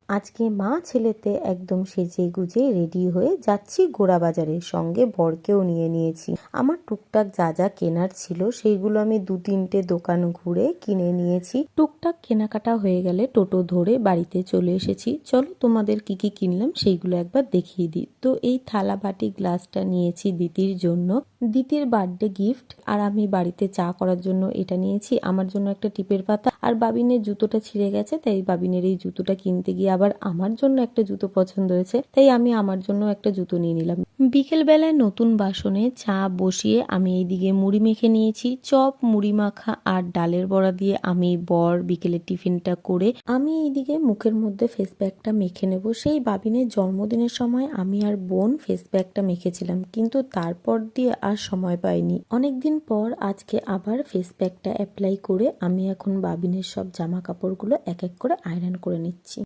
আজকে মা ছেলেতে একদম সেজে গুজে রেডি হয়ে যাচ্ছি গোড়া বাজারের, সঙ্গে বরকেও নিয়ে নিয়েছি। আমার টুকটাক যা যা কেনার ছিল সেইগুলো আমি 2-3টে দোকান ঘুরে কিনে নিয়েছি। টুকটাক কেনাকাটা হয়ে গেলে টোটো ধরে বাড়িতে চলে এসেছি। চলো তোমাদের কি কি কিনলাম সেইগুলো একবার দেখিয়ে দিই। তো এই থালা বাটি গ্লাসটা নিয়েছি দিদির জন্য, দিদির বার্থডে গিফট। আর আমি বাড়িতে চা করার জন্য এটা নিয়েছি। আমার জন্য একটা টিপের পাতা, আর বাবিনের জুতোটা ছিঁড়ে গেছে, তাই বাবিনের এই জুতোটা কিনতে গিয়ে আবার আমার জন্য একটা জুতো পছন্দ হয়েছে, তাই আমি আমার জন্য একটা জুতো নিয়ে নিলাম। বিকেল বেলায় নতুন বাসনে চা বসিয়ে আমি এইদিকে মুড়ি মেখে নিয়েছি। চপ, মুড়ি মাখা আর ডালের বড়া দিয়ে আমি বর বিকেলের টিফিনটা করে আমি এইদিকে মুখের মধ্যে ফেস প্যাকটা মেখে নেব। সেই বাবিনের জন্মদিনের সময় আমি আর বোন ফেস প্যাকটা মেখেছিলাম, কিন্তু তারপর দিয়ে আর সময় পাইনি। অনেকদিন পর আজকে আবার ফেস প্যাকটা অ্যাপ্লাই করে আমি এখন বাবিনের সব জামা কাপড়গুলো এক এক করে আয়রন করে নিচ্ছি।